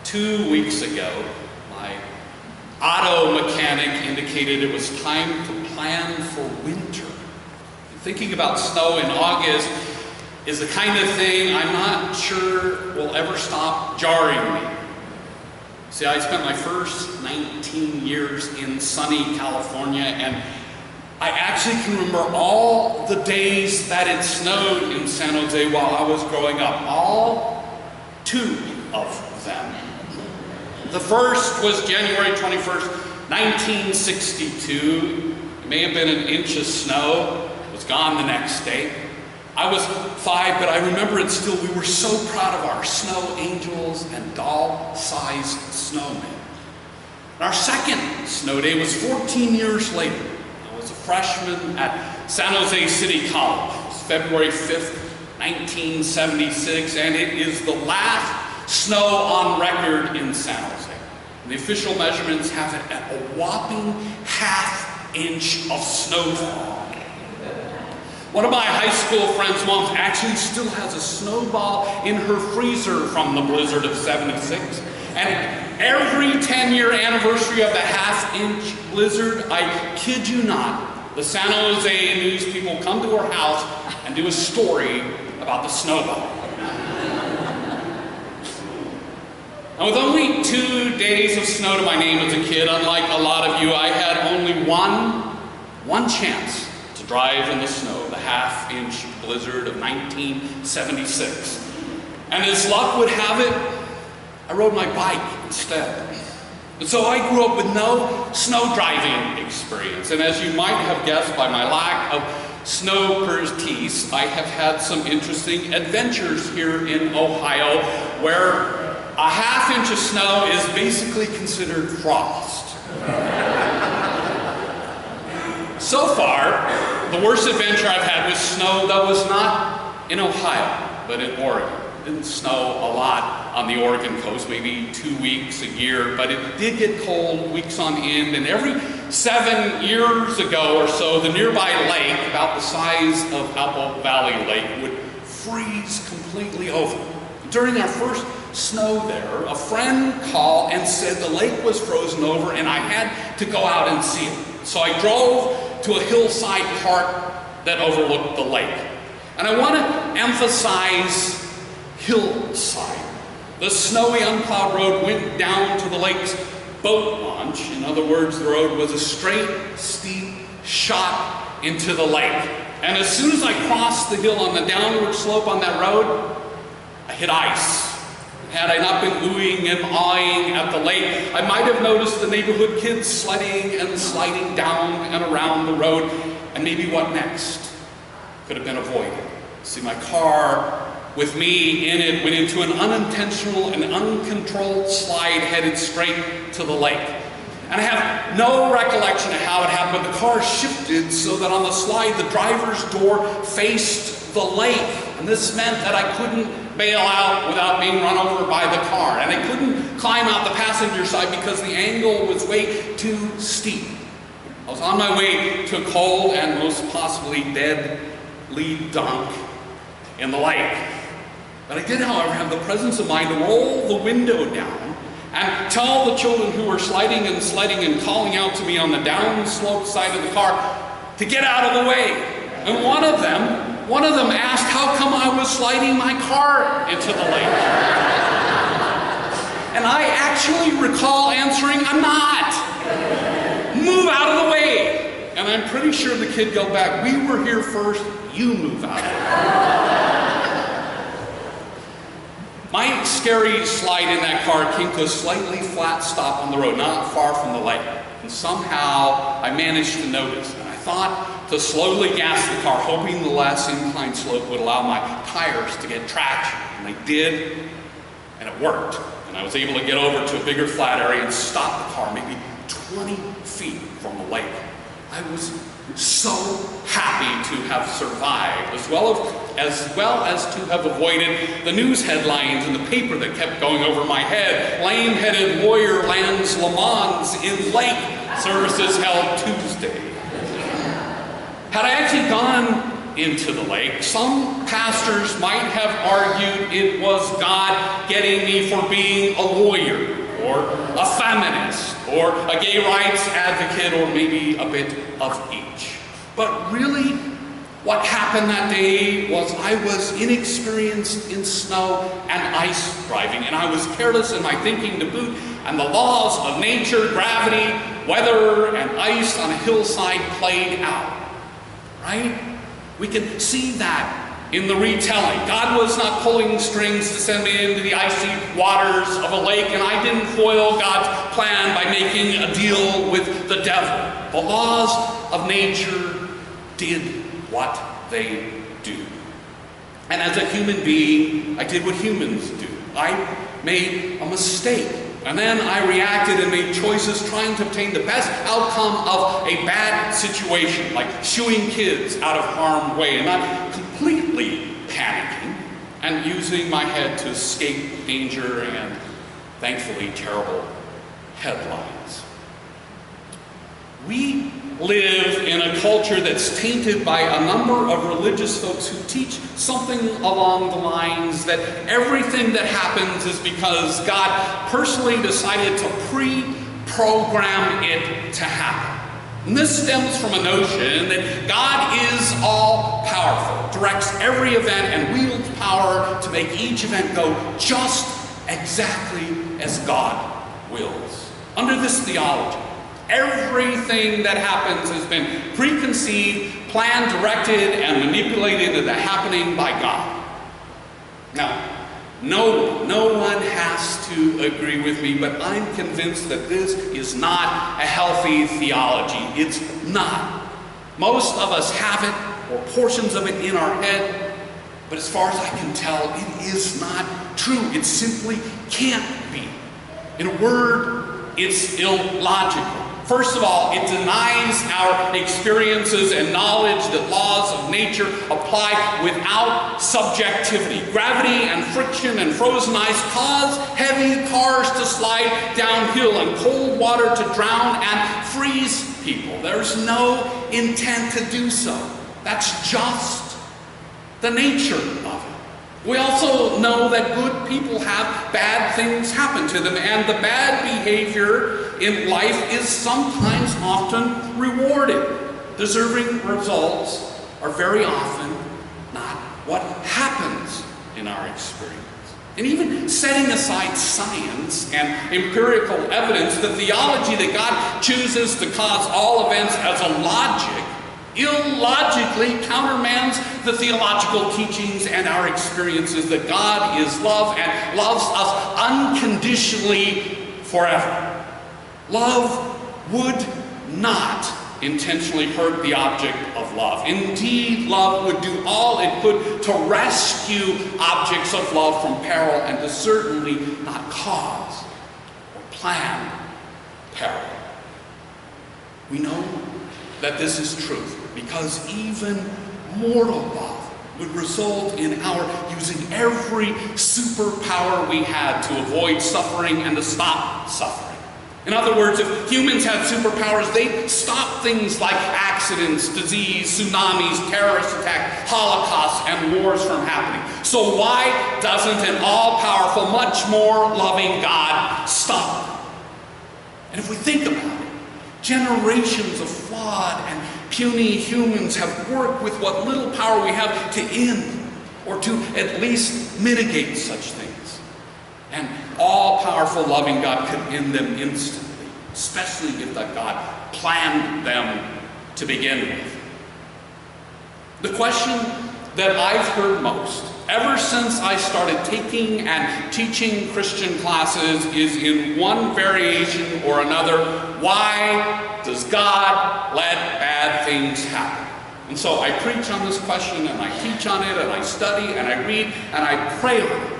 2 weeks ago, my auto mechanic indicated it was time to plan for winter. Thinking about snow in August is the kind of thing I'm not sure will ever stop jarring me. See, I spent my first 19 years in sunny California, and I actually can remember all the days that it snowed in San Jose while I was growing up. All 2 of them. The first was January 21st, 1962. It may have been an inch of snow. It was gone the next day. I was 5, but I remember it still. We were so proud of our snow angels and doll-sized snowmen. And our second snow day was 14 years later. I was a freshman at San Jose City College. It was February 5th, 1976, and it is the last snow on record in San Jose. And the official measurements have it at a whopping ½ inch of snowfall. One of my high school friends' moms actually still has a snowball in her freezer from the blizzard of '76. And every 10-year anniversary of the ½ inch blizzard, I kid you not, the San Jose news people come to her house and do a story about the snowball. And with only 2 days of snow to my name as a kid, unlike a lot of you, I had only one chance to drive in the snow, the ½ inch blizzard of 1976. And as luck would have it, I rode my bike instead. And so I grew up with no snow driving experience. And as you might have guessed by my lack of snow expertise, I have had some interesting adventures here in Ohio where a ½ inch of snow is basically considered frost. So far, the worst adventure I've had with snow, though, was not in Ohio, but in Oregon. It didn't snow a lot on the Oregon coast, maybe 2 weeks a year, but it did get cold weeks on end, and every 7 years ago or so, the nearby lake, about the size of Apple Valley Lake, would freeze completely over. During our first snow there, a friend called and said the lake was frozen over and I had to go out and see it. So I drove to a hillside park that overlooked the lake. And I want to emphasize hillside. The snowy, unplowed road went down to the lake's boat launch. In other words, the road was a straight, steep shot into the lake. And as soon as I crossed the hill on the downward slope on that road, I hit ice. Had I not been oohing and awing at the lake, I might have noticed the neighborhood kids sledding and sliding down and around the road, and maybe what next could have been avoided. See, my car with me in it went into an unintentional and uncontrolled slide headed straight to the lake. And I have no recollection of how it happened, but the car shifted so that on the slide the driver's door faced the lake. And this meant that I couldn't bail out without being run over by the car. And I couldn't climb out the passenger side because the angle was way too steep. I was on my way to a cold and most possibly deadly dunk in the lake. But I did, however, have the presence of mind to roll the window down and tell the children who were sliding and sledding and calling out to me on the downslope side of the car to get out of the way. And one of them asked how come I was sliding my car into the lake. And I actually recall answering, I'm not. Move out of the way. And I'm pretty sure the kid yelled back, we were here first, you move out of the way. My scary slide in that car came to a slightly flat stop on the road, not far from the lake. And somehow I managed to notice. And I thought to slowly gas the car, hoping the less inclined slope would allow my tires to get traction. And they did, and it worked. And I was able to get over to a bigger flat area and stop the car maybe 20 feet from the lake. I was so happy to have survived, as well as to have avoided the news headlines in the paper that kept going over my head. Lame-headed lawyer lands Lamans in lake, services held Tuesday. Had I actually gone into the lake. Some pastors might have argued it was God getting me for being a lawyer, or a feminist, or a gay rights advocate, or maybe a bit of each. But really, what happened that day was I was inexperienced in snow and ice driving, and I was careless in my thinking to boot, and the laws of nature, gravity, weather, and ice on a hillside played out. Right? We can see that in the retelling. God was not pulling strings to send me into the icy waters of a lake, and I didn't foil God's plan by making a deal with the devil. The laws of nature did what they do. And as a human being, I did what humans do. I made a mistake. And then I reacted and made choices trying to obtain the best outcome of a bad situation, like shooing kids out of harm's way and not completely panicking and using my head to escape danger and, thankfully, terrible headlines. We live in a culture that's tainted by a number of religious folks who teach something along the lines that everything that happens is because God personally decided to pre-program it to happen. And this stems from a notion that God is all-powerful, directs every event, and wields power to make each event go just exactly as God wills. Under this theology, everything that happens has been preconceived, planned, directed, and manipulated into happening by God. Now, no one has to agree with me, but I'm convinced that this is not a healthy theology. It's not. Most of us have it, or portions of it, in our head, but as far as I can tell, it is not true. It simply can't be. In a word, it's illogical. First of all, it denies our experiences and knowledge that laws of nature apply without subjectivity. Gravity and friction and frozen ice cause heavy cars to slide downhill and cold water to drown and freeze people. There's no intent to do so. That's just the nature of it. We also know that good people have bad things happen to them, and the bad behavior in life is sometimes often rewarded. Deserving results are very often not what happens in our experience. And even setting aside science and empirical evidence, the theology that God chooses to cause all events as a logic illogically countermands the theological teachings and our experiences that God is love and loves us unconditionally forever. Love would not intentionally hurt the object of love. Indeed, love would do all it could to rescue objects of love from peril and to certainly not cause or plan peril. We know that this is truth because even mortal love would result in our using every superpower we had to avoid suffering and to stop suffering. In other words, if humans had superpowers, they'd stop things like accidents, disease, tsunamis, terrorist attacks, holocausts, and wars from happening. So why doesn't an all-powerful, much more loving God stop? And if we think about it, generations of flawed and puny humans have worked with what little power we have to end or to at least mitigate such things. And all-powerful, loving God could end them instantly, especially if that God planned them to begin with. The question that I've heard most ever since I started taking and teaching Christian classes is in one variation or another: why does God let bad things happen? And so I preach on this question, and I teach on it, and I study, and I read, and I pray on it.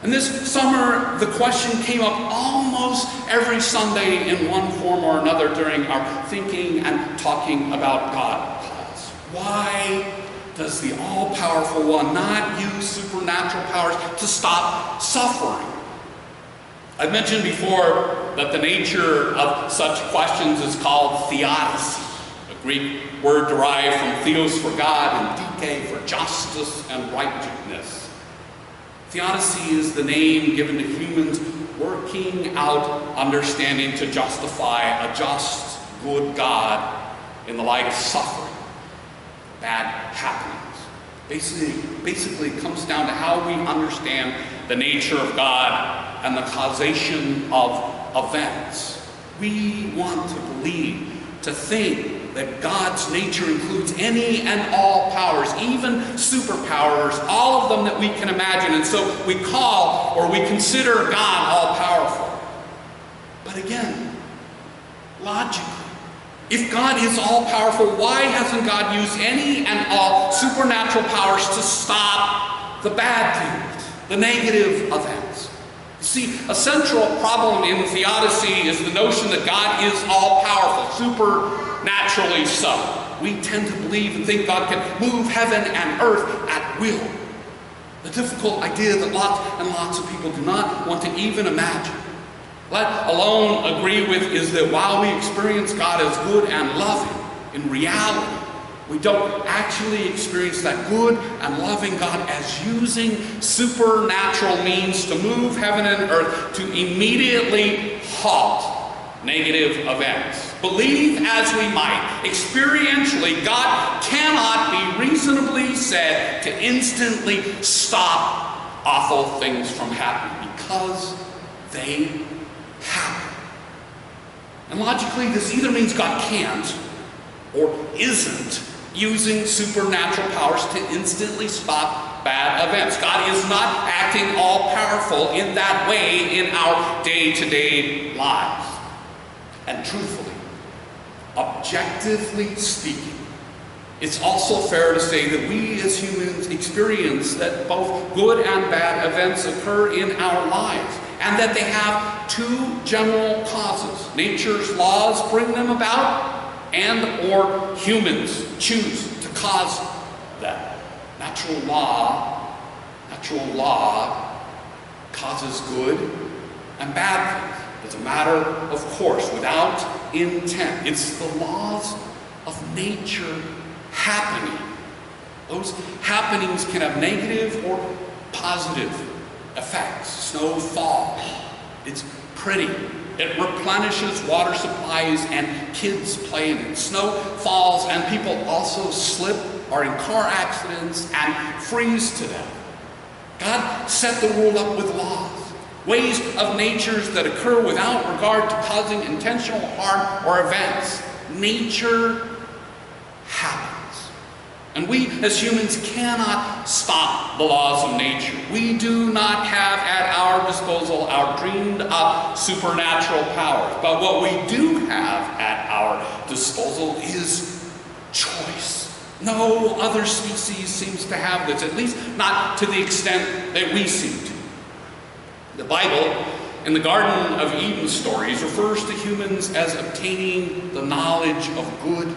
And this summer, the question came up almost every Sunday in one form or another during our thinking and talking about God class. Why does the all-powerful one not use supernatural powers to stop suffering? I've mentioned before that the nature of such questions is called theodicy. Greek word derived from theos for God and dike for justice and righteousness. Theodicy is the name given to humans working out understanding to justify a just, good God in the light of suffering, bad happenings. Basically, it comes down to how we understand the nature of God and the causation of events. We want to believe, to think that God's nature includes any and all powers, even superpowers, all of them that we can imagine. And so we call or we consider God all-powerful. But again, logically, if God is all-powerful, why hasn't God used any and all supernatural powers to stop the bad things, the negative events? You see, a central problem in theodicy is the notion that God is all-powerful, supernaturally so. We tend to believe and think God can move heaven and earth at will. The difficult idea that lots and lots of people do not want to even imagine, let alone agree with, is that while we experience God as good and loving, in reality, we don't actually experience that good and loving God as using supernatural means to move heaven and earth to immediately halt negative events. Believe as we might, experientially, God cannot be reasonably said to instantly stop awful things from happening because they happen. And logically, this either means God can't or isn't using supernatural powers to instantly stop bad events. God is not acting all-powerful in that way in our day-to-day lives. And truthfully, objectively speaking, it's also fair to say that we as humans experience that both good and bad events occur in our lives, and that they have two general causes. Nature's laws bring them about, and or humans choose to cause them. Natural law causes good and bad things. It's a matter of course, without intent. It's the laws of nature happening. Those happenings can have negative or positive effects. Snow falls. It's pretty. It replenishes water supplies and kids play in it. Snow falls and people also slip, are in car accidents, and freeze to death. God set the world up with laws, ways of natures that occur without regard to causing intentional harm or events. Nature happens. And we as humans cannot stop the laws of nature. We do not have at our disposal our dreamed up supernatural powers. But what we do have at our disposal is choice. No other species seems to have this, at least not to the extent that we seem to. The Bible, in the Garden of Eden stories, refers to humans as obtaining the knowledge of good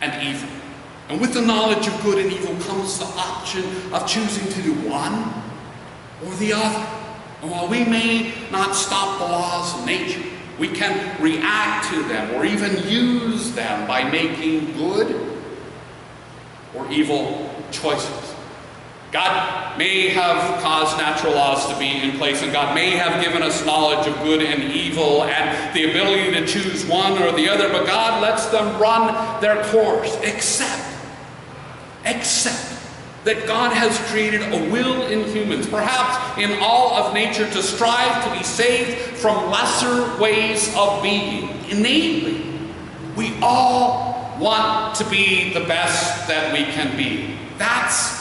and evil. And with the knowledge of good and evil comes the option of choosing to do one or the other. And while we may not stop the laws of nature, we can react to them or even use them by making good or evil choices. God may have caused natural laws to be in place, and God may have given us knowledge of good and evil and the ability to choose one or the other, but God lets them run their course, except that God has created a will in humans, perhaps in all of nature, to strive to be saved from lesser ways of being. Innately, we all want to be the best that we can be. That's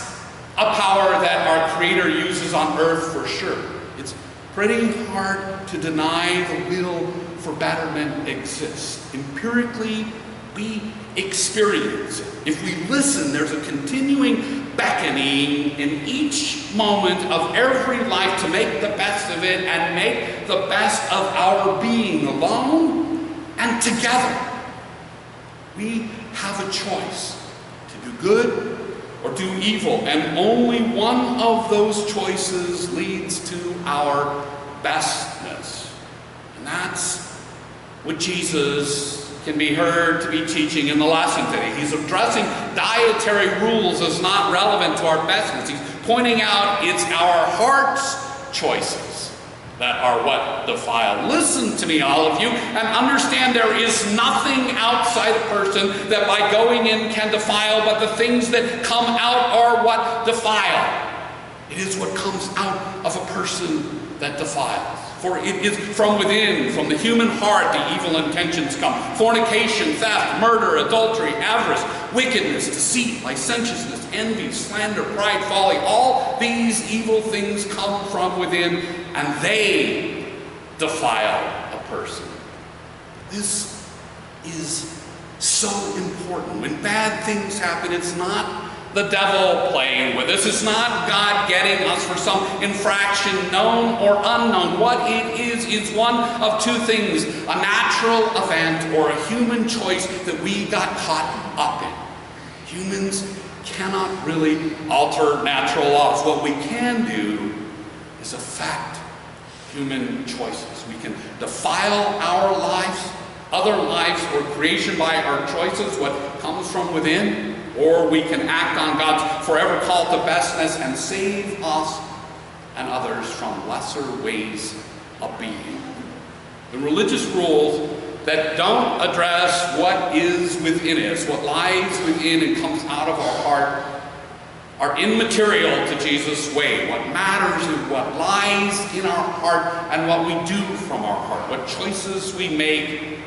a power that our Creator uses on earth for sure. It's pretty hard to deny the will for betterment exists. Empirically, we experience it. If we listen, there's a continuing beckoning in each moment of every life to make the best of it and make the best of our being, alone and together. We have a choice to do good or do evil, and only one of those choices leads to our bestness. And that's what Jesus can be heard to be teaching in the lesson today. He's addressing dietary rules as not relevant to our bestness. He's pointing out it's our heart's choices that are what defile. Listen to me, all of you, and understand there is nothing outside a person that by going in can defile, but the things that come out are what defile. It is what comes out of a person that defiles. For it is from within, from the human heart, the evil intentions come. Fornication, theft, murder, adultery, avarice, wickedness, deceit, licentiousness, envy, slander, pride, folly. All these evil things come from within, and they defile a person. This is so important. When bad things happen, it's not the devil playing with us. It's not God getting us for some infraction, known or unknown. What it is one of two things: a natural event or a human choice that we got caught up in. Humans cannot really alter natural laws. What we can do is affect human choices. We can defile our lives, other lives, or creation by our choices, what comes from within, or we can act on God's forever call to bestness and save us and others from lesser ways of being. The religious rules that don't address what is within us, what lies within and comes out of our heart, are immaterial to Jesus' way. What matters is what lies in our heart and what we do from our heart, what choices we make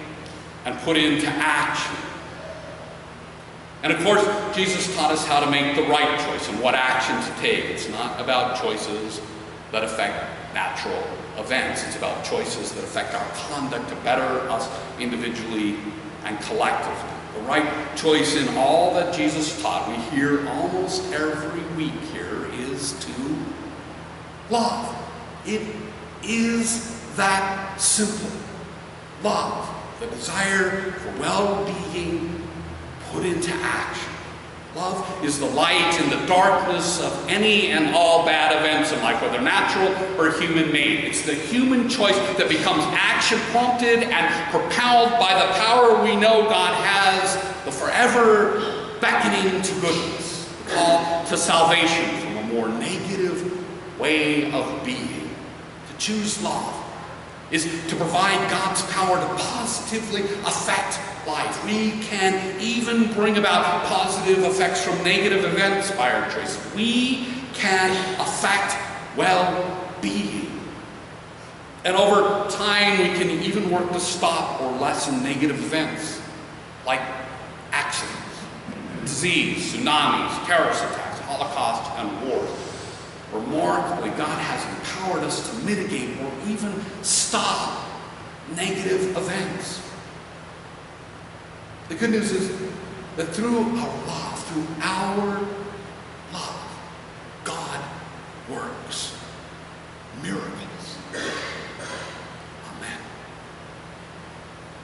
and put into action. And of course, Jesus taught us how to make the right choice and what action to take. It's not about choices that affect natural events. It's about choices that affect our conduct to better us individually and collectively. The right choice in all that Jesus taught, we hear almost every week here, is to love. It is that simple. Love, the desire for well-being put into action. Love is the light in the darkness of any and all bad events in life, whether natural or human-made. It's the human choice that becomes action-prompted and propelled by the power we know God has, the forever beckoning to goodness, the call to salvation from a more negative way of being. To choose love is to provide God's power to positively affect life. We can even bring about positive effects from negative events by our choice. We can affect well-being. And over time, we can even work to stop or lessen negative events like accidents, disease, tsunamis, terrorist attacks, Holocaust, and wars. Remarkably, God has empowered us to mitigate or even stop negative events. The good news is that through our love, God works miracles.